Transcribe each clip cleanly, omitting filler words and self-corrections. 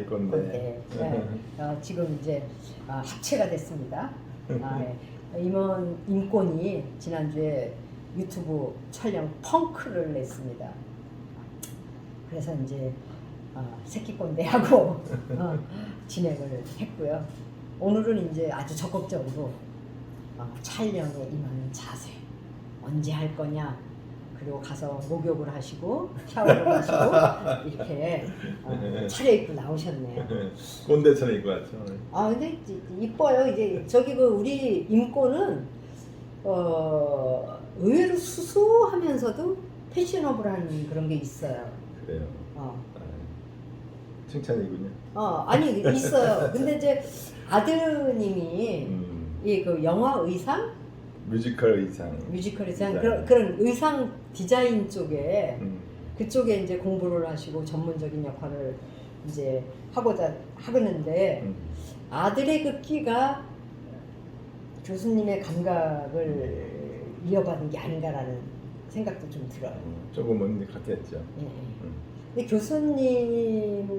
꼰대. 네. 지금 이제 합체가 됐습니다. 네. 임원 인권이 지난주에 유튜브 촬영 펑크를 냈습니다. 그래서 이제 새끼 꼰대하고 진행을 했고요. 오늘은 이제 아주 적극적으로 촬영에 임하는 자세, 언제 할 거냐, 그리고 가서 목욕을 하시고 샤워를 하시고 이렇게 차려입고 나오셨네요. 꼰대처럼 입고 왔죠. 근데 이뻐요. 이제 저기 우리 임꼬는 의외로 수수하면서도 패셔너블한 그런 게 있어요. 그래요. 칭찬이군요. 아니 있어요. 근데 이제 아드님이 이 그 영화 의상, 뮤지컬 의상 그런 의상 디자인 쪽에 그쪽에 이제 공부를 하시고 전문적인 역할을 이제 하고자 하는데 아들의 그 끼가 교수님의 감각을 이어받은 게 아닌가라는 생각도 좀 들어요. 조금은 같았죠. 예. 근데 교수님은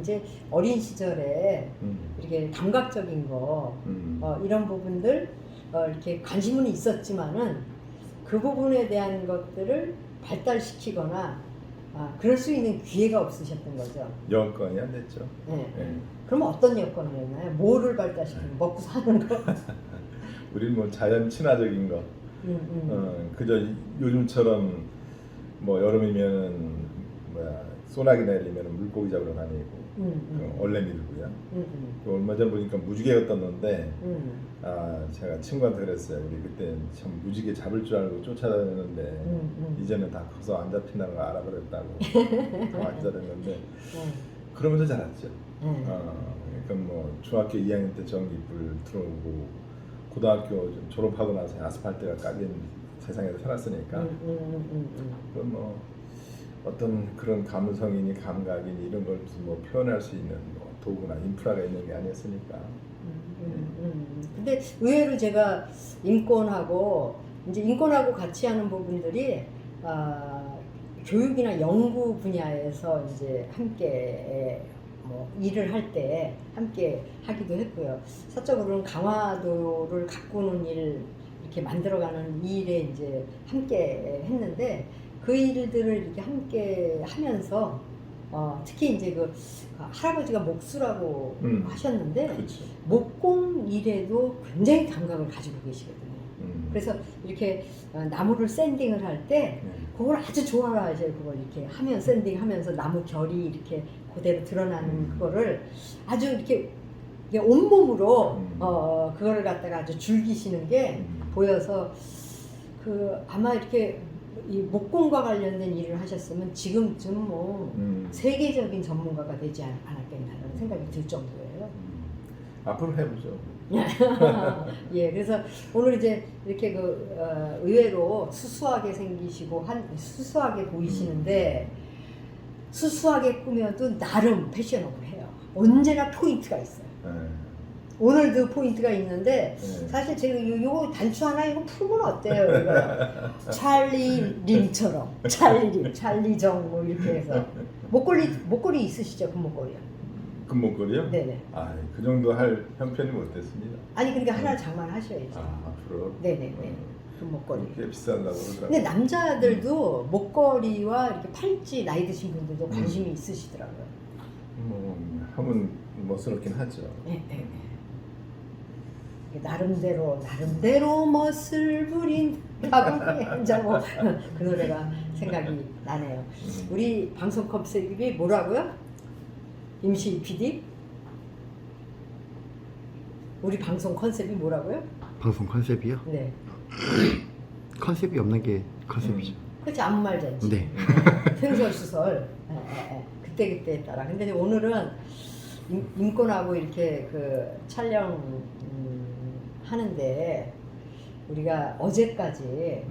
이제 어린 시절에 이렇게 감각적인 거 이런 부분들 이렇게 관심은 있었지만은 그 부분에 대한 것들을 발달시키거나 그럴 수 있는 기회가 없으셨던 거죠. 여건이 안 됐죠. 네. 그럼 어떤 여건이었나요? 뭐를 발달시키는? 먹고 사는 거? 우리는 뭐 자연 친화적인 거. 그저 요즘처럼 뭐 여름이면은 소나기 내리면 물고기 잡으러 다니고 얼레 밀고요. 얼마 전 보니까 무지개가 떴는데 제가 친구한테 그랬어요. 우리 그때 참 무지개 잡을 줄 알고 쫓아다녔는데 이제는 다 커서 안 잡힌다는 걸 알아버렸다고 안 잘했는데 그러면서 자랐죠. 그러니까 뭐 중학교 2학년 때 전기불 들어오고 고등학교 졸업하고 나서 아스팔트가 깔린 세상에서 살았으니까 그럼 뭐 어떤 그런 감성이니 감각이니 이런 걸 뭐 표현할 수 있는 뭐 도구나 인프라가 있는 게 아니었으니까. 근데 의외로 제가 인권하고 같이 하는 부분들이 교육이나 연구 분야에서 이제 함께 뭐 일을 할 때 함께 하기도 했고요. 사적으로는 강화도를 가꾸는 일 이렇게 만들어가는 이 일에 이제 함께 했는데 그 일들을 이렇게 함께 하면서 특히 이제 그 할아버지가 목수라고 하셨는데 그렇죠. 목공 일에도 굉장히 감각을 가지고 계시거든요. 그래서 이렇게 나무를 샌딩을 할 때 그걸 아주 좋아하셔요. 그걸 이렇게 하면 샌딩하면서 나무 결이 이렇게 그대로 드러나는 그거를 아주 이렇게 온몸으로 그거를 갖다가 아주 즐기시는 게 보여서 아마 이렇게 이 목공과 관련된 일을 하셨으면 지금쯤 뭐 세계적인 전문가가 되지 않았겠나라는 생각이 들 정도예요. 앞으로 해보죠. 예, 그래서 오늘 이제 이렇게 의외로 수수하게 생기시고 수수하게 보이시는데 수수하게 꾸며도 나름 패셔너블해요. 언제나 포인트가 있어요. 오늘도 포인트가 있는데 사실 제가 요거 단추 하나 이거 풀면 어때요? 이거 찰리림처럼 찰리정 뭐 이렇게 해서 목걸이 있으시죠? 금목걸이요? 금목걸이요? 네네. 그 정도 할 형편이 못 됐습니다. 아니 그러니까 하나 장만하셔야죠. 앞으로. 네네네. 금목걸이. 꽤 비싼다고 그러더라고요. 근데 남자들도 목걸이와 이렇게 팔찌 나이 드신 분들도 관심이 있으시더라고요. 뭐 하면 멋스럽긴 하죠. 네. 나름대로 멋을 부린다고 이제 뭐 그 노래가 생각이 나네요. 우리 방송 컨셉이 뭐라고요? 임시 PD? 우리 방송 컨셉이 뭐라고요? 방송 컨셉이요? 네. 컨셉이 없는 게 컨셉이죠. 그렇지 아무 말도 안 지. 네. 횡설수설. 그때에 따라. 근데 오늘은 인권하고 이렇게 촬영 하는데 우리가 어제까지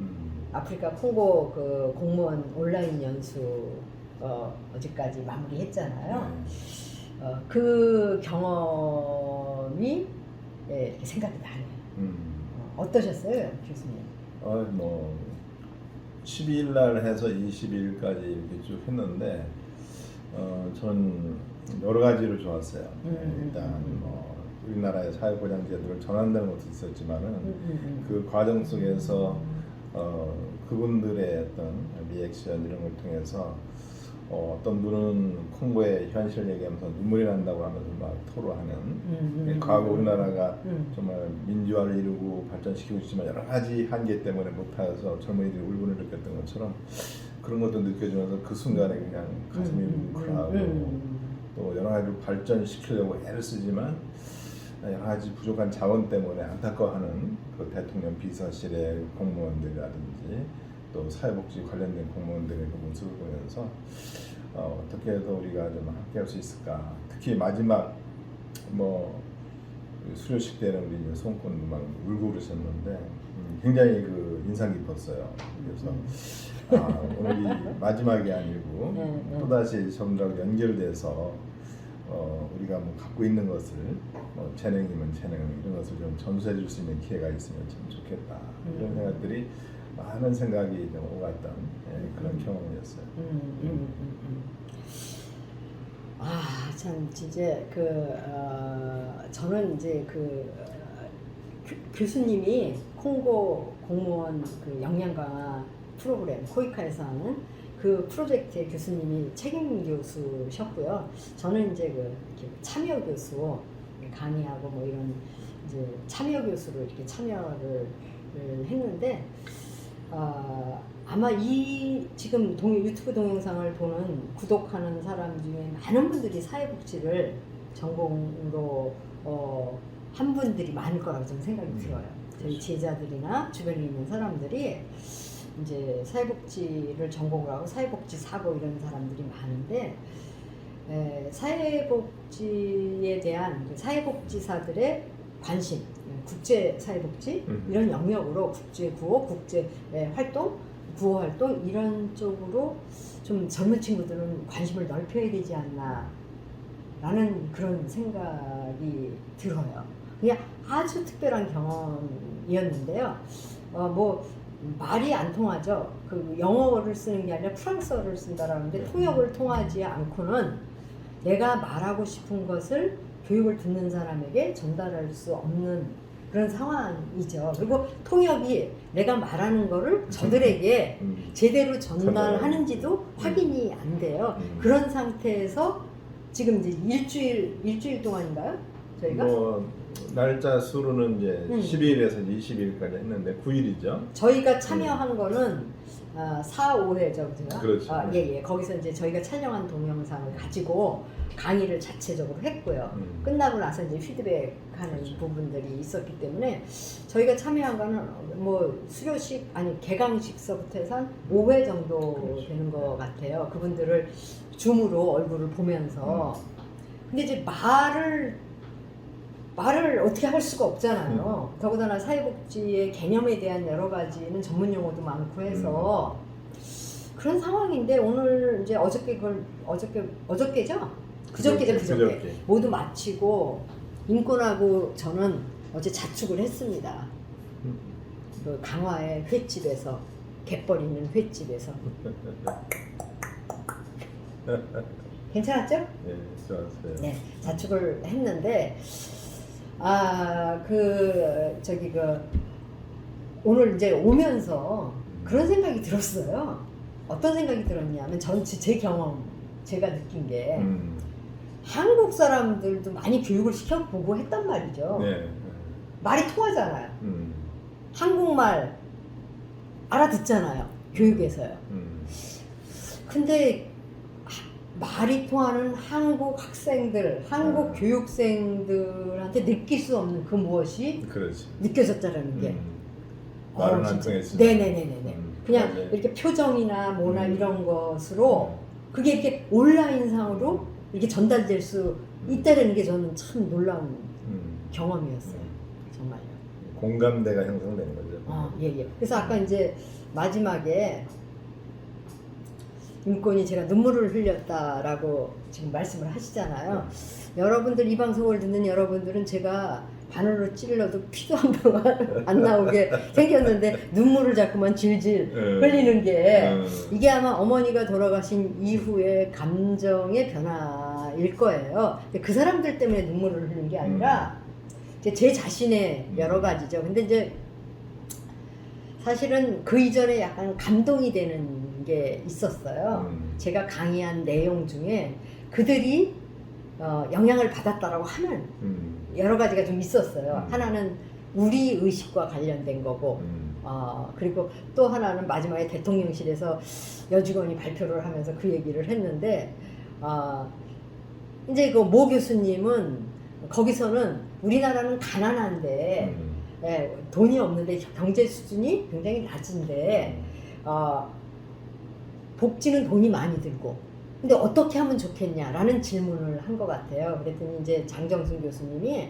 아프리카 콩고 공무원 온라인 연수 어제까지 마무리했잖아요. 그 경험이 이렇게 생각이 나네요. 어떠셨어요, 교수님? 뭐 12일 날 해서 22일까지 이렇게 쭉 했는데 저는 여러 가지로 좋았어요. 일단 뭐 우리나라의 사회보장제도를 전환되는 것도 있었지만은 그 과정 속에서 그분들의 어떤 리액션 이런 걸 통해서 어떤 분은 콩고의 현실 얘기하면서 눈물이 난다고 하면서 막 토로하는 과거 우리나라가 정말 민주화를 이루고 발전시키고 있지만 여러 가지 한계 때문에 못하여서 젊은이들이 울분을 느꼈던 것처럼 그런 것도 느껴지면서 그 순간에 그냥 가슴이 뭉클하고 또 여러 가지로 발전시키려고 애를 쓰지만 여러 가지 부족한 자원 때문에 안타까워하는 그 대통령 비서실의 공무원들이라든지 또 사회복지 관련된 공무원들의 그 모습을 보면서 어떻게 해서 우리가 좀 함께할 수 있을까. 특히 마지막 뭐 수료식 때는 우리 이제 송권 막 울고 그러셨는데 굉장히 그 인상 깊었어요. 그래서 오늘이 마지막이 아니고 또다시 저분들하고 연결돼서 우리가 뭐 갖고 있는 것을 재능이면 재능 이런 것을 좀 전수해 줄 수 있는 기회가 있으면 참 좋겠다. 이런 생각들이 많은 생각이 좀 오갔던 그런 경험이었어요. 참 진짜 저는 이제 교수님이 콩고 공무원 그 역량 강화 프로그램 코이카에서 하는 그 프로젝트의 교수님이 책임 교수셨고요. 저는 이제 이렇게 참여 교수 강의하고 뭐 이런 이제 참여 교수로 이렇게 참여를 했는데 아마 이 지금 유튜브 동영상을 보는 구독하는 사람 중에 많은 분들이 사회복지를 전공으로 한 분들이 많을 거라고 저는 생각이 들어요. 저희 제자들이나 주변에 있는 사람들이 이제 사회복지를 전공을 하고 사회복지 사고 이런 사람들이 많은데 사회복지에 대한 사회복지사들의 관심, 국제 사회복지 이런 영역으로 국제 구호, 국제 활동, 구호 활동 이런 쪽으로 좀 젊은 친구들은 관심을 넓혀야 되지 않나 라는 그런 생각이 들어요. 그냥 아주 특별한 경험이었는데요. 뭐 말이 안 통하죠. 그 영어를 쓰는 게 아니라 프랑스어를 쓴다라는데 통역을 통하지 않고는 내가 말하고 싶은 것을 교육을 듣는 사람에게 전달할 수 없는 그런 상황이죠. 그리고 통역이 내가 말하는 거를 저들에게 제대로 전달하는지도 확인이 안 돼요. 그런 상태에서 지금 이제 일주일 동안인가요? 저희가? 뭐 날짜 수로는 이제 12일에서 20일까지 했는데 9일이죠. 저희가 참여한 거는 4, 5회죠, 그죠? 그렇죠. 예. 거기서 이제 저희가 촬영한 동영상을 가지고 강의를 자체적으로 했고요. 끝나고 나서 이제 피드백하는 그렇죠. 부분들이 있었기 때문에 저희가 참여한 거는 뭐 수료식 아니 개강식서부터 해서 한 5회 정도 그렇죠. 되는 것 같아요. 그분들을 줌으로 얼굴을 보면서 근데 이제 말을 어떻게 할 수가 없잖아요. 더군다나 사회복지의 개념에 대한 여러 가지는 전문 용어도 많고 해서 그런 상황인데 오늘 이제 어저께죠? 그저께 모두 마치고 인권하고 저는 어제 자축을 했습니다. 그 강화의 횟집에서 갯벌 있는 횟집에서 괜찮았죠? 네, 좋았어요. 네, 자축을 했는데 오늘 이제 오면서 그런 생각이 들었어요. 어떤 생각이 들었냐면 제 경험 제가 느낀 게 한국 사람들도 많이 교육을 시켜보고 했단 말이죠. 네. 말이 통하잖아요. 한국말 알아듣잖아요. 교육에서요. 근데 말이 통하는 한국 학생들, 한국 교육생들한테 느낄 수 없는 그 무엇이 그렇지. 느껴졌다라는 게 말은 안 통했지. 네네네네. 그냥 맞아요. 이렇게 표정이나 뭐나 이런 것으로 그게 이렇게 온라인상으로 이렇게 전달될 수 있다는 게 저는 참 놀라운 경험이었어요. 정말요. 공감대가 형성되는 거죠. 예. 그래서 아까 이제 마지막에 인권이 제가 눈물을 흘렸다라고 지금 말씀을 하시잖아요. 여러분들 이 방송을 듣는 여러분들은 제가 바늘로 찔러도 피도 한 방 안 나오게 생겼는데 눈물을 자꾸만 질질 흘리는 게 이게 아마 어머니가 돌아가신 이후의 감정의 변화일 거예요. 근데 그 사람들 때문에 눈물을 흘린 게 아니라 이제 제 자신의 여러 가지죠. 근데 이제 사실은 그 이전에 약간 감동이 되는 게 있었어요. 제가 강의한 내용 중에 그들이 영향을 받았다라고 하는 여러 가지가 좀 있었어요. 하나는 우리 의식과 관련된 거고, 그리고 또 하나는 마지막에 대통령실에서 여직원이 발표를 하면서 그 얘기를 했는데, 이제 그 모 교수님은 거기서는 우리나라는 가난한데, 예, 돈이 없는데 경제 수준이 굉장히 낮은데, 복지는 돈이 많이 들고, 근데 어떻게 하면 좋겠냐라는 질문을 한 것 같아요. 그랬더니 이제 장정순 교수님이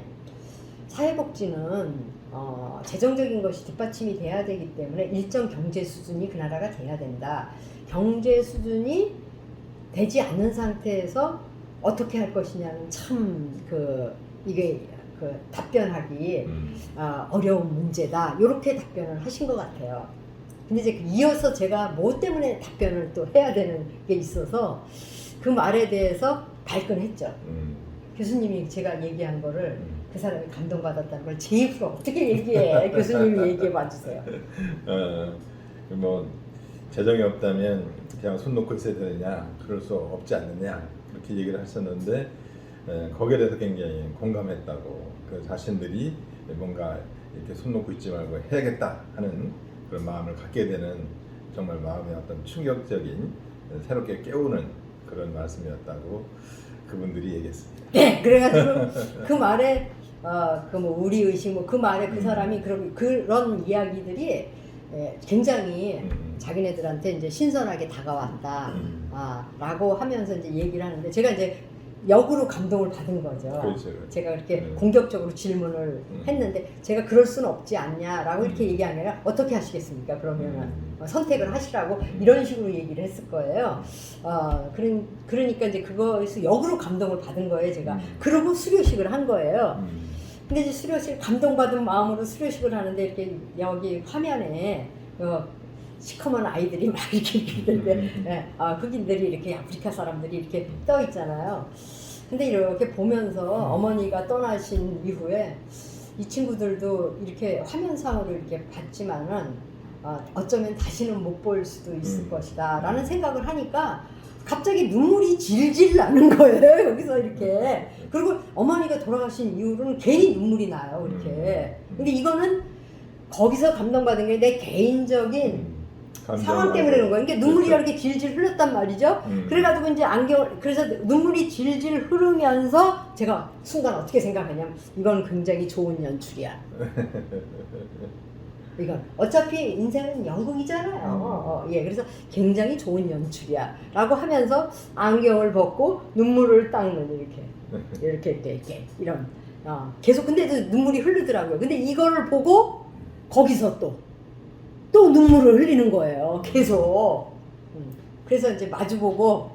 사회복지는 재정적인 것이 뒷받침이 돼야 되기 때문에 일정 경제 수준이 그 나라가 돼야 된다. 경제 수준이 되지 않는 상태에서 어떻게 할 것이냐는 참 이게 답변하기 어려운 문제다. 이렇게 답변을 하신 것 같아요. 근데 이제 이어서 제가 뭐 때문에 답변을 또 해야 되는 게 있어서 그 말에 대해서 발끈했죠. 교수님이 제가 얘기한 거를 그 사람이 감동받았다는 걸 제 입으로 어떻게 얘기해? 교수님이 얘기해 봐주세요. 뭐 재정이 없다면 그냥 손 놓고 있어야 되느냐, 그럴 수 없지 않느냐 그렇게 얘기를 하셨는데 거기에 대해서 굉장히 공감했다고, 그 자신들이 뭔가 이렇게 손 놓고 있지 말고 해야겠다 하는 그런 마음을 갖게 되는 정말 마음의 어떤 충격적인 새롭게 깨우는 그런 말씀이었다고 그분들이 얘기했습니다. 네, 그래가지고 그 말에 뭐 우리 의식 뭐 그 말에 그 사람이 그런 이야기들이 굉장히 자기네들한테 이제 신선하게 다가왔다, 라고 하면서 이제 얘기를 하는데 제가 이제 역으로 감동을 받은 거죠. 그렇죠. 제가 그렇게 공격적으로 질문을 했는데 제가 그럴 수는 없지 않냐라고 이렇게 얘기한 게 아니라 어떻게 하시겠습니까? 그러면은 선택을 하시라고 이런 식으로 얘기를 했을 거예요. 그러니까 이제 그거에서 역으로 감동을 받은 거예요, 제가. 그러고 수료식을 한 거예요. 근데 이제 수료식 감동받은 마음으로 수료식을 하는데 이렇게 여기 화면에 시커먼 아이들이 막 이렇게 있는데, 흑인들이 이렇게 아프리카 사람들이 이렇게 떠 있잖아요. 근데 이렇게 보면서 어머니가 떠나신 이후에 이 친구들도 이렇게 화면상으로 이렇게 봤지만은 어쩌면 다시는 못 볼 수도 있을 것이다 라는 생각을 하니까 갑자기 눈물이 질질 나는 거예요, 여기서 이렇게. 그리고 어머니가 돌아가신 이후로는 괜히 눈물이 나요, 이렇게. 근데 이거는 거기서 감동받은 게 내 개인적인 상황 때문에 그런 거예요. 그러니까 눈물이 이렇게 질질 흘렀단 말이죠. 그래가지고 이제 그래서 눈물이 질질 흐르면서 제가 순간 어떻게 생각하냐면 이건 굉장히 좋은 연출이야. 이건 어차피 인생은 연극이잖아요. 예, 그래서 굉장히 좋은 연출이야 라고 하면서 안경을 벗고 눈물을 닦는 이렇게 이런 계속 근데도 눈물이 흐르더라고요. 근데 이거를 보고 거기서 또 눈물을 흘리는 거예요. 계속. 그래서 이제 마주보고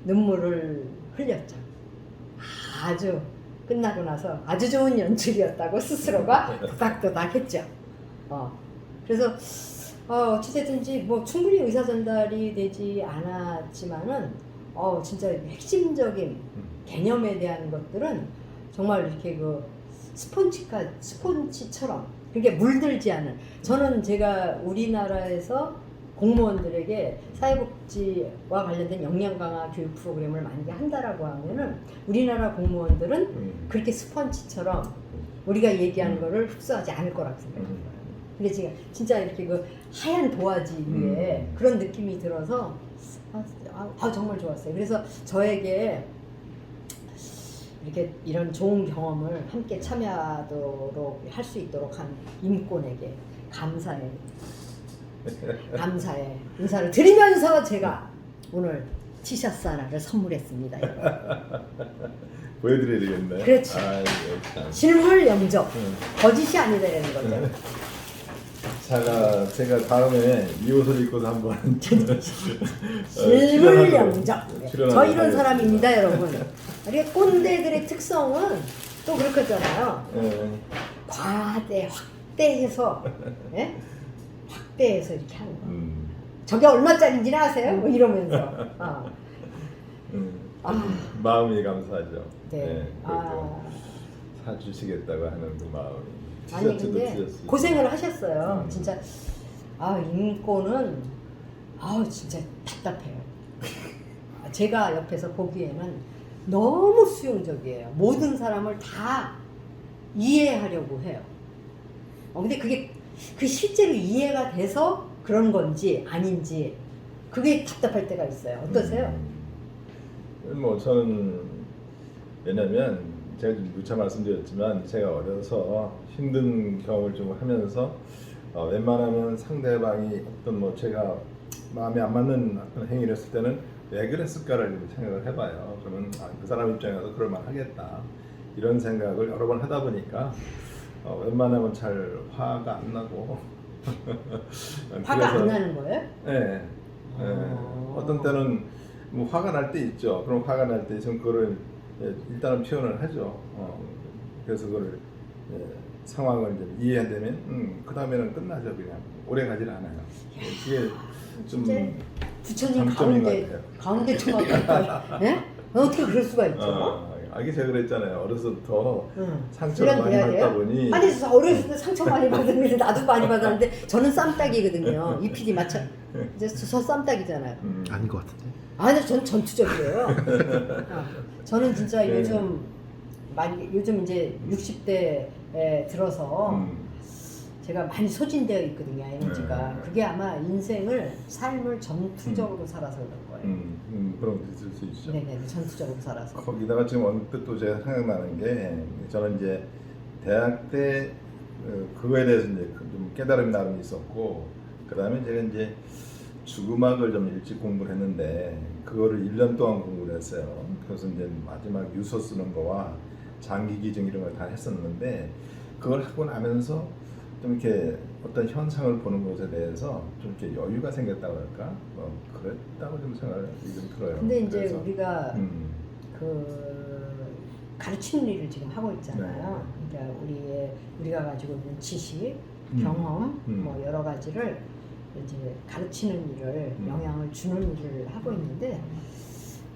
눈물을 흘렸죠. 아주 끝나고 나서 아주 좋은 연출이었다고 스스로가 도닥도닥 했죠. 그래서 어찌됐든지 뭐 충분히 의사 전달이 되지 않았지만은 진짜 핵심적인 개념에 대한 것들은 정말 이렇게 스폰지처럼 그게 물들지 않은. 저는 제가 우리나라에서 공무원들에게 사회복지와 관련된 역량 강화 교육 프로그램을 만약에 한다라고 하면은 우리나라 공무원들은 그렇게 스펀지처럼 우리가 얘기하는 거를 흡수하지 않을 거라고 생각해요. 근데 제가 진짜 이렇게 하얀 도화지 위에 그런 느낌이 들어서 정말 좋았어요. 그래서 저에게 이렇게 이런 좋은 경험을 함께 참여하도록 할 수 있도록 한 임권에게 감사의 인사를 드리면서 제가 오늘 티셔츠 하나를 선물했습니다. 보여드려야 되겠네. 그렇지. 실물 영접. 거짓이 아니라는 거죠. 제가 다음에 이 옷을 입고서 한번 실물 영접. 저 이런 하겠습니다. 사람입니다, 여러분. 우리 꼰대들의 특성은 또 그렇게 했잖아요. 예. 과대 확대해서 예? 확대해서 이렇게 하는 거. 저게 얼마짜리인지는 아세요? 뭐 이러면서. 아. 마음이 감사하죠. 네. 예, 사주시겠다고 하는 그 마음이. 아니 티셔츠도 근데 드렸어요. 고생을 하셨어요. 진짜 인권은 진짜 답답해요. 제가 옆에서 보기에는 너무 수용적이에요. 모든 사람을 다 이해하려고 해요. 근데 그게 실제로 이해가 돼서 그런 건지 아닌지 그게 답답할 때가 있어요. 어떠세요? 뭐 저는 왜냐면 제가 좀 누차 말씀드렸지만 제가 어려서 힘든 경험을 좀 하면서 웬만하면 상대방이 어떤 뭐 제가 마음에 안 맞는 어떤 행위를 했을 때는 왜 그랬을까를 좀 생각을 해봐요. 그러면 그 사람 입장에서 그럴만 하겠다 이런 생각을 여러 번 하다 보니까 웬만하면 잘 화가 안 나고 화가 안 나는 거예요? 네. 어떤 때는 뭐 화가 날 때 있죠. 그럼 화가 날 때 전 그거를 일단은 표현을 하죠. 그래서 그걸 상황을 이제 이해한다면 그 다음에는 끝나죠. 그냥 오래 가질 않아요. 그게 좀 부처님 장점인 것 같아요. 가운데 쳐갖고 예? 어떻게 그럴 수가 있죠? 아기 제가 그랬잖아요. 어려서부터 응. 상처를 많이 받다 보니. 아니 어렸을 때 상처 많이 받았는데 나도 많이 받았는데 저는 쌈딱이거든요. 이 PD 마찬 이제 저 쌈딱이잖아요. 아닌 것 같은데. 아니 전 전투적이에요. 저는 진짜 네. 요즘 이제 60대에 들어서 제가 많이 소진되어 있거든요. 에너지가. 네. 그게 아마 삶을 전투적으로 살아서 그런 거예요. 그런 게 있을 수 있죠. 네네, 전투적으로 살아서. 거기다가 지금 언뜻 또 제가 생각나는 게 저는 이제 대학 때 그거에 대해서 이제 좀 깨달음이 나름 있었고 그 다음에 제가 이제 주음악을 좀 일찍 공부를 했는데 그거를 1년 동안 공부를 했어요. 그래서 이제 마지막 유서 쓰는 거와 장기 기증 이런 걸 다 했었는데 그걸 하고 나면서 좀 이렇게 어떤 현상을 보는 것에 대해서 좀 이렇게 여유가 생겼다고 할까? 그랬다고 좀 생각이 좀 들어요. 근데 이제 그래서, 우리가 가르치는 일을 지금 하고 있잖아요. 네. 그러니까 우리가 가지고 있는 지식, 경험, 뭐 여러 가지를 이제 가르치는 일을 영향을 주는 일을 하고 있는데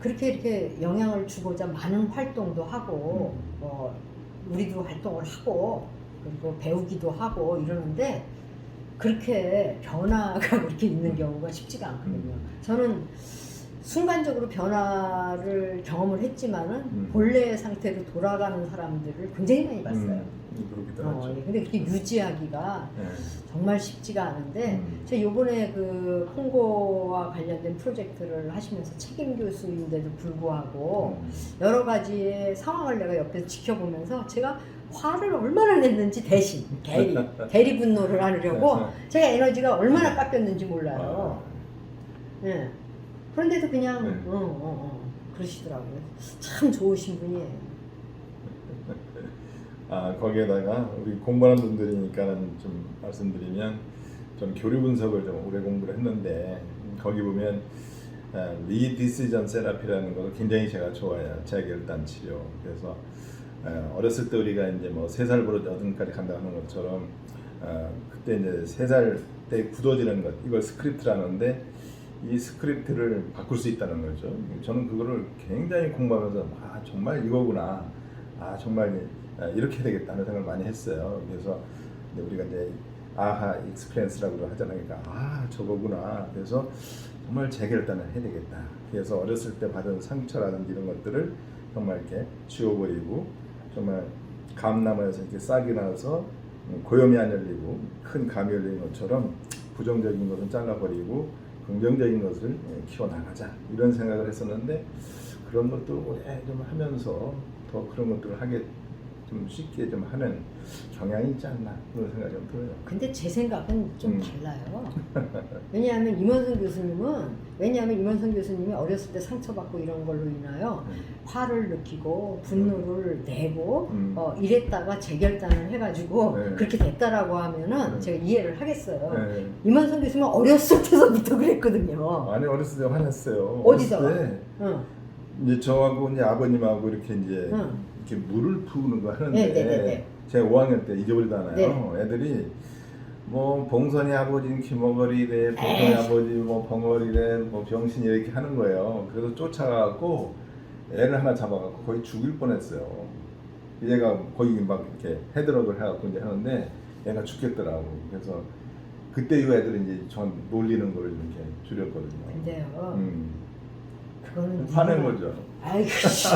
그렇게 이렇게 영향을 주고자 많은 활동도 하고 우리도 활동을 하고 그리고 배우기도 하고 이러는데 그렇게 변화가 그렇게 있는 경우가 쉽지가 않거든요. 저는 순간적으로 변화를 경험을 했지만은 본래의 상태로 돌아가는 사람들을 굉장히 많이 봤어요. 그렇기도 하죠. 근데 그렇게 유지하기가 네. 정말 쉽지가 않은데 제가 요번에 그 콩고와 관련된 프로젝트를 하시면서 책임 교수인데도 불구하고 여러 가지의 상황을 내가 옆에서 지켜보면서 제가 화를 얼마나 냈는지 대신 대리 분노를 하려고 제가 에너지가 얼마나 깎였는지 몰라요. 네. 그런데도 그냥 그러시더라고요. 참 좋으신 분이에요. 거기에다가 우리 공부하는 분들이니까는 좀 말씀드리면 좀 교류 분석을 좀 오래 공부를 했는데 거기 보면 리디시전 세라피라는 것을 굉장히 제가 좋아해요. 재결단 치료. 그래서 어렸을 때 우리가 이제 뭐 3살부터 8살까지 간다는 것처럼 그때 이제 3살 때 굳어지는 것 이걸 스크립트라는데 이 스크립트를 바꿀 수 있다는 거죠. 저는 그거를 굉장히 공부하면서 정말 이거구나. 정말 이렇게 되겠다는 생각을 많이 했어요. 그래서 우리가 이제 아하 익스피리언스라고 하잖아요. 그러니까 저거구나. 그래서 정말 재결단을 해야 되겠다. 그래서 어렸을 때 받은 상처라든지 이런 것들을 정말 이렇게 지워버리고 정말 감나무에서 이렇게 싹이 나서 고염이 안 열리고 큰 감이 열리는 것처럼 부정적인 것은 잘라버리고 긍정적인 것을 키워나가자 이런 생각을 했었는데 그런 것도 오래 좀 하면서 더 그런 것들을 하게 좀 쉽게 좀 하는 경향이 있지 않나 그런 생각이 좀 들어요. 근데 제 생각은 좀 달라요. 왜냐하면 임원선 교수님이 어렸을 때 상처받고 이런 걸로 인하여 화를 느끼고 분노를 내고 이랬다가 재결단을 해가지고 그렇게 됐다라고 하면은 제가 이해를 하겠어요. 임원선 교수님은 어렸을 때서부터 그랬거든요. 아니 어렸을 때 화냈어요. 어디서? 어렸을 때 이제 저하고 이제 아버님하고 이렇게 이제 이렇게 물을 부는 거 하는데 네네네. 제가 5학년 때 잊어버리잖아요. 네. 애들이 뭐 봉선이 아버지는 귀머거리래, 봉선이 아버지 뭐 벙어리래, 뭐 병신이 이렇게 하는 거예요. 그래서 쫓아가고 애를 하나 잡아갖고 거의 죽일 뻔했어요. 얘가 거기 막 이렇게 헤드락을 해갖고 이제 하는데 얘가 죽겠더라고. 그래서 그때 이 애들이 이제 전 놀리는 걸 이렇게 줄였거든요. 근데요. 그거는 화낸 거죠. 아이고 씨.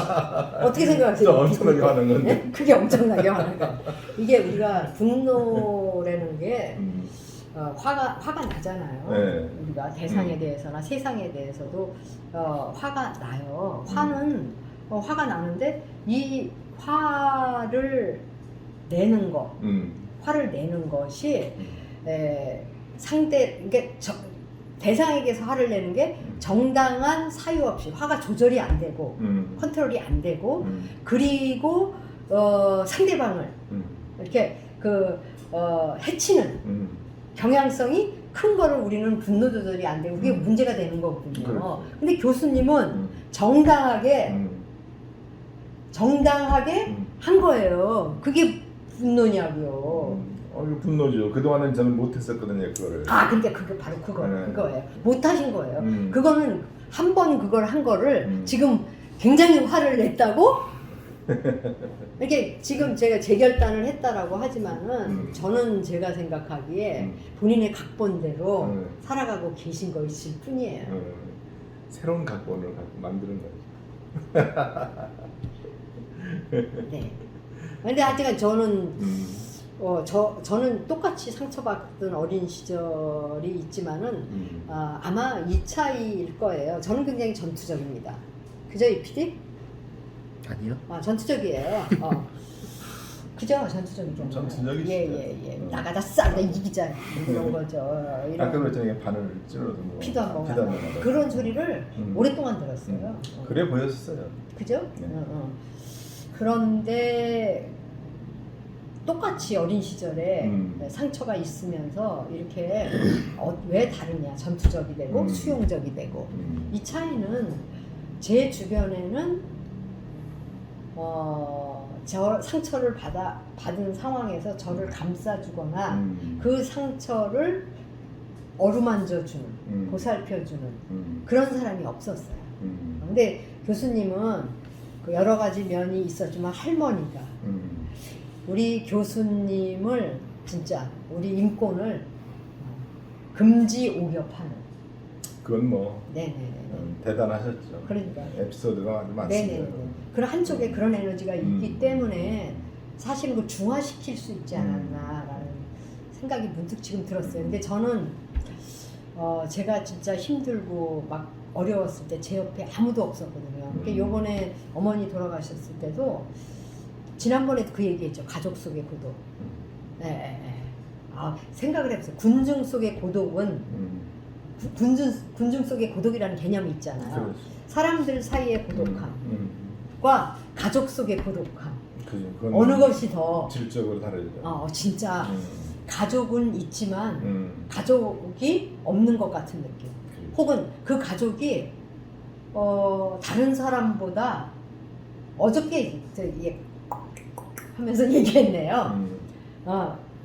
어떻게 생각하세요? 진짜 엄청나게 화낸 건데. 네? 그게 엄청나게 화난 거. 이게 우리가 분노라는 게 화가 나잖아요. 네. 우리가 대상에 대해서나 세상에 대해서도 화가 나요. 화는 화가 나는데 이 화를 내는 거, 화를 내는 것이 상대 이게 대상에게서 화를 내는 게 정당한 사유 없이 화가 조절이 안 되고 컨트롤이 안 되고 그리고 상대방을 이렇게 해치는 경향성이 큰 거를 우리는 분노 조절이 안 되고 그게 문제가 되는 거거든요. 그렇죠. 근데 교수님은 정당하게 한 거예요. 그게 분노냐고요. 이거 분노죠. 그동안은 저는 못했었거든요, 그거를. 그러니까 그게 바로 네. 그거예요. 못하신 거예요. 음. 그거는 한 번 그걸 한 거를 지금 굉장히 화를 냈다고? 이렇게 지금 제가 재결단을 했다라고 하지만은 저는 제가 생각하기에 본인의 각본대로 살아가고 계신 것일 뿐이에요. 새로운 각본을 만드는 거죠. 네. 근데 하여튼 저는 저는 똑같이 상처받던 어린 시절이 있지만은 아마 이 차이일 거예요. 저는 굉장히 전투적입니다. 그죠, 이 PD? 아니요. 전투적이에요. 그죠, 전투적이죠. 전투적이시죠. 예. 나가다 싹 이기자 이런 거죠. 아까 그랬잖아요, 바늘 찔러서 뭐 피도 한 번. 나고. 그런 소리를 오랫동안 들었어요. 그래 보였어요. 그죠? 네. 그런데 똑같이 어린 시절에 상처가 있으면서 이렇게 왜 다르냐, 전투적이 되고 수용적이 되고 이 차이는 제 주변에는 저 상처를 받은 상황에서 저를 감싸주거나 그 상처를 어루만져주는 보살펴주는 그런 사람이 없었어요. 근데 교수님은 그 여러 가지 면이 있었지만 할머니가 우리 교수님을 진짜 우리 인권을 금지 오격하는. 그건 뭐 네네네. 대단하셨죠. 그러니까. 에피소드가 아주 많습니다. 네네네. 그런 한쪽에 그런 에너지가 있기 때문에 사실은 그 중화시킬 수 있지 않았나라는 생각이 문득 지금 들었어요. 근데 저는 제가 진짜 힘들고 막 어려웠을 때 제 옆에 아무도 없었거든요. 그러니까 요번에 어머니 돌아가셨을 때도 지난번에도 그 얘기했죠. 가족 속의 고독. 네. 생각을 해보세요. 군중 속의 고독은 군중 속의 고독이라는 개념이 있잖아요. 그렇죠. 사람들 사이의 고독함과 가족 속의 고독함. 그건 어느 것이 더 질적으로 다르죠. 진짜 가족은 있지만 가족이 없는 것 같은 느낌. 혹은 그 가족이 다른 사람보다 어저께 하면서 얘기했네요.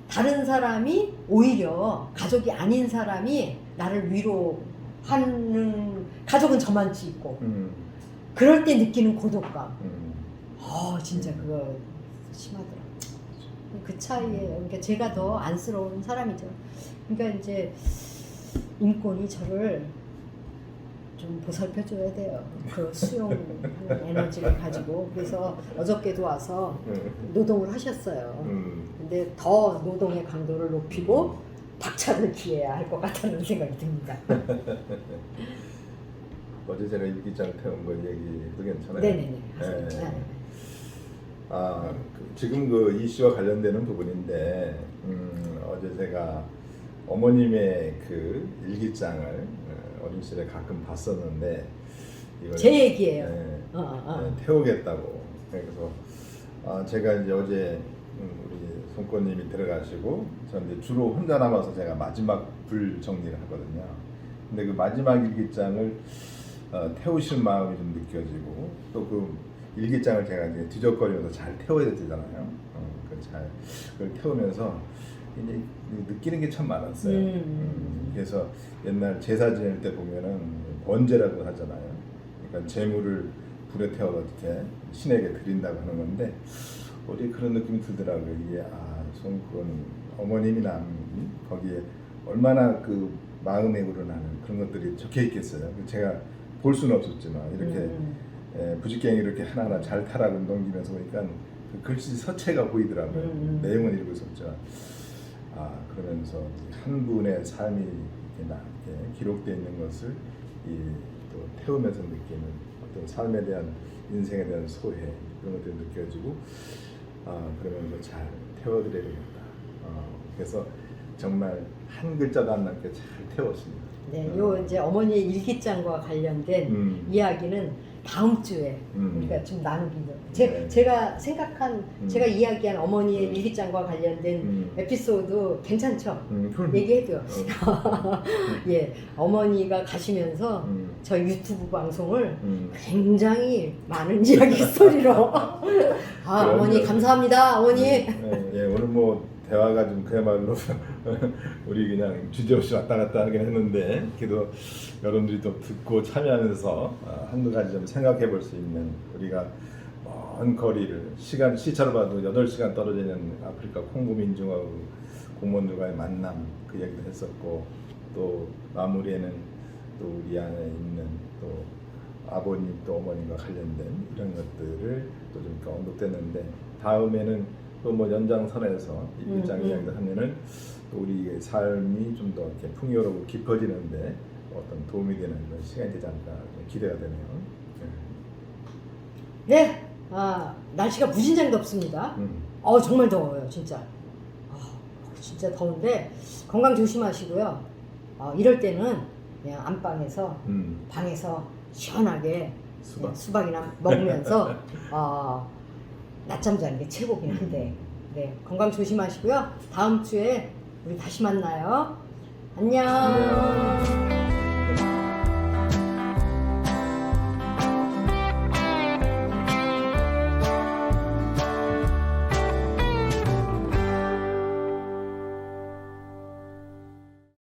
다른 사람이 오히려 가족이 아닌 사람이 나를 위로하는 가족은 저만치 있고 그럴 때 느끼는 고독감. 진짜 그거 심하더라고요. 그 차이에 그러니까 제가 더 안쓰러운 사람이죠. 그러니까 이제 인권이 저를 좀 보살펴줘야 돼요. 그 수용하는 에너지를 가지고. 그래서 어저께도 와서 노동을 하셨어요. 근데 더 노동의 강도를 높이고 박차를 기해야 할 것 같다는 생각이 듭니다. 어제 제가 일기장 태운 거 얘기도 괜찮아요. 네네네. 네. 지금 그 이슈와 관련되는 부분인데 어제 제가 어머님의 그 일기장을 어린 시절에 가끔 봤었는데 이걸 제 얘기예요. 태우겠다고. 그래서 제가 이제 어제 우리 손권님이 들어가시고 저는 이제 주로 혼자 남아서 제가 마지막 불 정리를 하거든요. 근데 그 마지막 일기장을 태우실 마음이 좀 느껴지고 또 그 일기장을 제가 이제 뒤적거리면서 잘 태워야 되잖아요. 그걸 태우면서 이제 느끼는 게 참 많았어요. 그래서 옛날 제사 지낼 때 보면은 번제라고 하잖아요. 그러니까 재물을 불에 태워서 이렇게 신에게 드린다고 하는 건데 어디 그런 느낌이 들더라고요. 이게 그건 어머님이나 거기에 얼마나 그 마음에 우러나는 그런 것들이 적혀 있겠어요. 제가 볼 수는 없었지만 이렇게 부직갱이 이렇게 하나하나 잘 타라고 넘기면서 보니까 그 글씨 서체가 보이더라고요. 내용은 읽고 있었죠. 그러면서 한 분의 삶이 이렇게 기록되어 있는 것을 또 태우면서 느끼는 어떤 삶에 대한 인생에 대한 소회 그런 것들이 느껴지고 그러면서 잘 태워드려야 되겠다. 그래서 정말 한 글자도 안 남게 잘 태웠습니다. 네, 요 이제 어머니의 일기장과 관련된 이야기는 다음 주에 우리가 좀 나누기로. 제가 생각한 제가 이야기한 어머니의 일기장과 관련된 에피소드 괜찮죠? 얘기해도요. 예, 어머니가 가시면서 저 유튜브 방송을 굉장히 많은 이야기 스토리로 어머니 감사합니다, 어머니. 예, 오늘 뭐 대화가 좀 그야말로 우리 그냥 주제없이 왔다 갔다 하긴 했는데 그래도 여러분들이 또 듣고 참여하면서 한두 가지 좀 생각해 볼 수 있는 우리가 먼 거리를 시차로 봐도 8시간 떨어져 있는 아프리카 콩고 민중하고 공무원들과의 만남 그 얘기도 했었고 또 마무리에는 또 우리 안에 있는 또 아버님 또 어머님과 관련된 이런 것들을 또 좀 언급됐는데 다음에는 또 뭐 연장선에서 일장 이야기를 하면은 또 우리의 삶이 좀 더 이렇게 풍요롭고 깊어지는데 어떤 도움이 되는 그런 시간이 되지 않을까 기대가 되네요. 네, 날씨가 무진장 덥습니다. 정말 더워요, 진짜. 진짜 더운데 건강 조심하시고요. 이럴 때는 그냥 안방에서 방에서 시원하게 수박이나 먹으면서 낮잠 자는 게 최고긴 한데 네, 건강 조심하시고요. 다음 주에 우리 다시 만나요. 안녕.